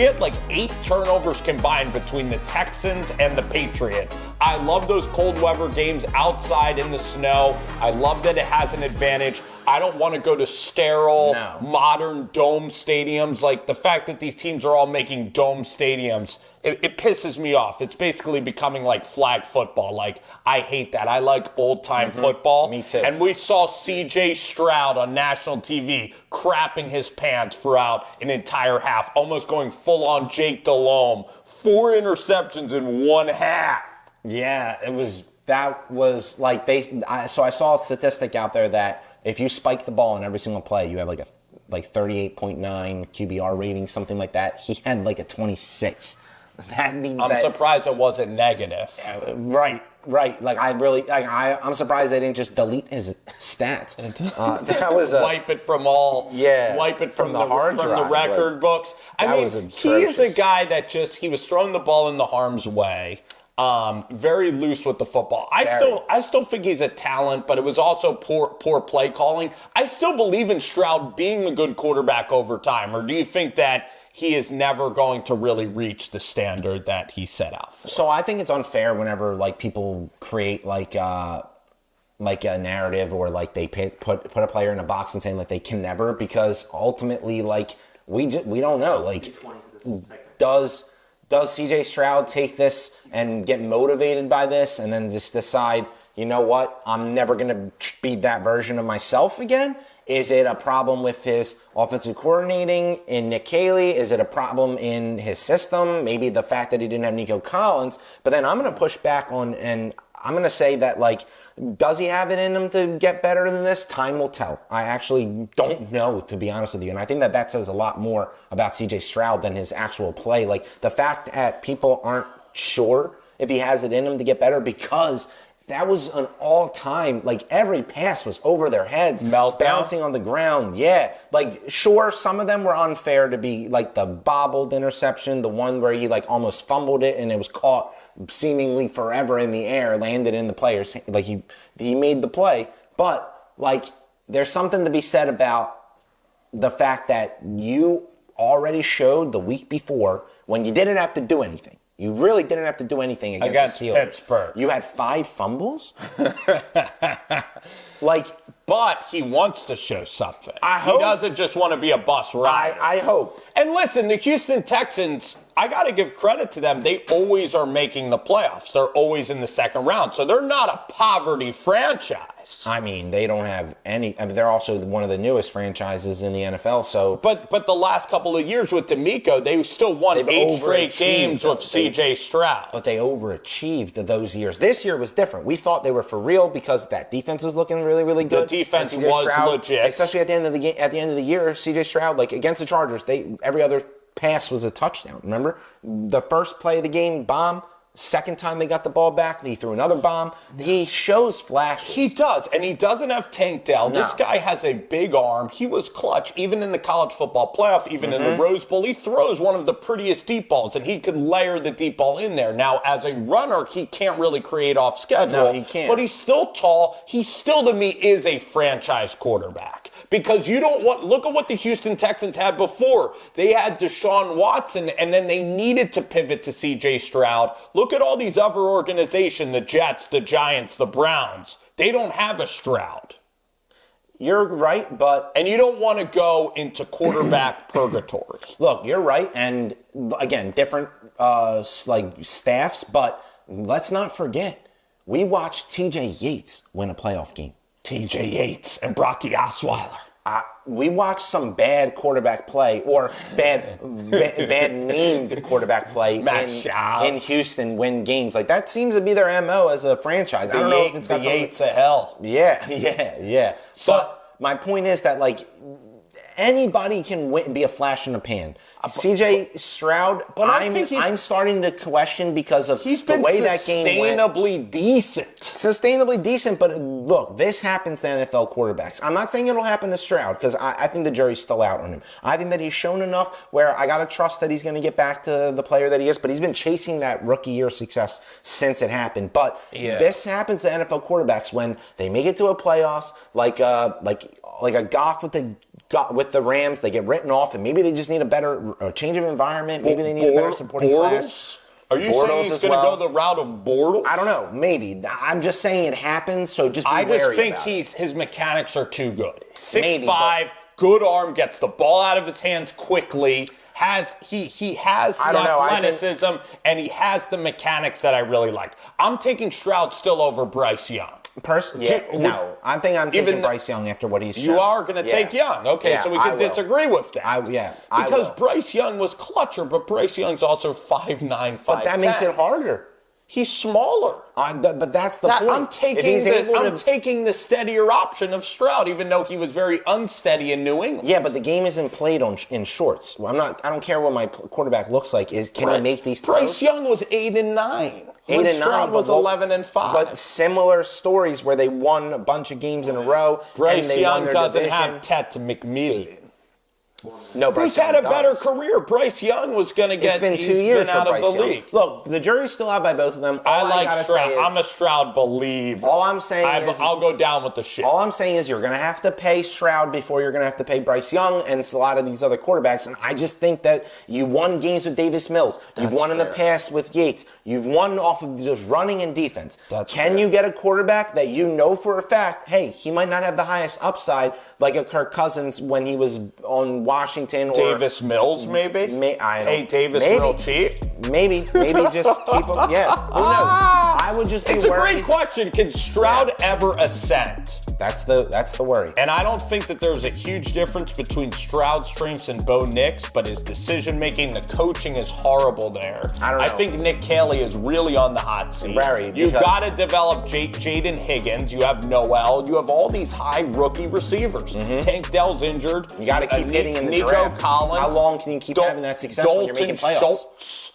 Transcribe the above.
We had like 8 turnovers combined between the Texans and the Patriots. I love those cold weather games outside in the snow. I love that it has an advantage. I don't want to go to sterile, modern dome stadiums. Like the fact that these teams are all making dome stadiums, it pisses me off. It's basically becoming like flag football. Like, I hate that. I like old-time football. Me too. And we saw C.J. Stroud on national TV crapping his pants throughout an entire half, almost going full-on Jake Delhomme. 4 interceptions in one half. Yeah, that was like so I saw a statistic out there that if you spike the ball in every single play, you have like 38.9 QBR rating, something like that. He had like a 26. That means I'm surprised it wasn't negative. Right. Like I'm surprised they didn't just delete his stats. That was wipe it from the hard drive, the record books. I mean, he is a guy that he was throwing the ball in the harm's way. Very loose with the football. I still think he's a talent, but it was also poor play calling. I still believe in Stroud being a good quarterback over time, or do you think that he is never going to really reach the standard that he set out for? So I think it's unfair whenever like people create like a narrative or like they put a player in a box and saying like they can never, because ultimately like we don't know, like does CJ Stroud take this and get motivated by this and then just decide, you know what, I'm never going to be that version of myself again? Is it a problem with his offensive coordinating in Nick Caley? Is it a problem in his system? Maybe the fact that he didn't have Nico Collins. But then I'm going to push back on, and I'm going to say that, like, does he have it in him to get better than this? Time will tell. I actually don't know, to be honest with you. And I think that says a lot more about CJ Stroud than his actual play. Like, the fact that people aren't sure if he has it in him to get better, because that was an all-time, like, every pass was over their heads. Meltdown. Bouncing on the ground. Yeah. Like, sure, some of them were unfair to be, like, the bobbled interception, the one where he, like, almost fumbled it and it was caught seemingly forever in the air, landed in the player's, like, he made the play. But, like, there's something to be said about the fact that you already showed the week before when you didn't have to do anything. You really didn't have to do anything against the Steelers. Pittsburgh. You had 5 fumbles? But he wants to show something. He doesn't just want to be a bus rider. I hope. And listen, the Houston Texans, I got to give credit to them. They always are making the playoffs. They're always in the second round. So they're not a poverty franchise. I mean, they don't have any. I mean, they're also one of the newest franchises in the NFL. So, but the last couple of years with D'Amico, they still won 8 straight games with C.J. Stroud. But they overachieved those years. This year was different. We thought they were for real because that defense was looking really, really good. The defense was legit, especially at the end of the game. At the end of the year, C.J. Stroud, like against the Chargers, every other pass was a touchdown. Remember the first play of the game, bomb. Second time they got the ball back, he threw another bomb. He shows flashes. He does, and he doesn't have Tank Dell. No. This guy has a big arm. He was clutch, even in the college football playoff, even in the Rose Bowl. He throws one of the prettiest deep balls, and he can layer the deep ball in there. Now, as a runner, he can't really create off schedule. No, he can't. But he's still tall. He still, to me, is a franchise quarterback. Because you don't want, look at what the Houston Texans had before. They had Deshaun Watson, and then they needed to pivot to C.J. Stroud. Look at all these other organizations, the Jets, the Giants, the Browns. They don't have a Stroud. You're right, but... And you don't want to go into quarterback purgatory. Look, you're right, and again, different staffs, but let's not forget, we watched T.J. Yates win a playoff game. T.J. Yates and Brocky Osweiler. We watched some bad quarterback play, or bad named quarterback play in Houston win games. Like, that seems to be their MO as a franchise. I don't know if it's got something... Yates of hell. Yeah. But my point is that, like, anybody can be a flash in the pan. CJ Stroud, but I'm starting to question because of the way that game went. Sustainably decent, but look, this happens to NFL quarterbacks. I'm not saying it'll happen to Stroud because I think the jury's still out on him. I think that he's shown enough where I got to trust that he's going to get back to the player that he is, but he's been chasing that rookie year success since it happened. But this happens to NFL quarterbacks when they make it to a playoffs, like a Goff with the got with the Rams, they get written off, and maybe they just need a change of environment. Maybe they need a better supporting class. Are you saying he's going to go the route of Bortles? I don't know. Maybe. I'm just saying it happens, so just be wary I just think about his mechanics are too good. 6'5", good arm, gets the ball out of his hands quickly. He has the athleticism, and he has the mechanics that I really like. I'm taking Stroud still over Bryce Young. No, I think I'm taking Bryce Young after what he's shown. You are going to take Young. Okay, so we can disagree with that. Because Bryce Young was clutcher, but Bryce Young's also 5'9", 5'10". But that makes it harder. He's smaller. But that's the point. I'm taking the steadier option of Stroud, even though he was very unsteady in New England. Yeah, but the game isn't played in shorts. I don't care what my quarterback looks like. Can he make these throws? Bryce Young was 8-9. 8-9. Stroud was 11-5. But similar stories where they won a bunch of games in a row. Bryce Young doesn't have Tet McMillan. No, Who's had a better career? Bryce Young was going to get. It's been 2 years out for of Bryce the Young. league. Look, the jury's still out by both of them. I like Stroud. I'm a Stroud believer. All I'm saying is, I'll go down with the shit. All I'm saying is you're going to have to pay Stroud before you're going to have to pay Bryce Young and a lot of these other quarterbacks. And I just think that you won games with Davis Mills. You've won in the past with Yates. You've won off of just running and defense. Can you get a quarterback that you know for a fact, hey, he might not have the highest upside like a Kirk Cousins when he was on Washington or Davis Mills? Maybe. Hey, Davis real cheap. Maybe just keep him. Yeah, who knows? I would just be worried. It's a great question. Can Stroud ever ascend? That's the worry. And I don't think that there's a huge difference between Stroud's strengths and Bo Nix, but his decision making, the coaching is horrible there. I don't know. I think Nick Caley is really on the hot seat. You've got to develop Jaden Higgins. You have Noel. You have all these high rookie receivers. Tank Dell's injured. You got to keep hitting in the Nico draft. Collins. How long can you keep having that success when you're making playoffs? Schultz.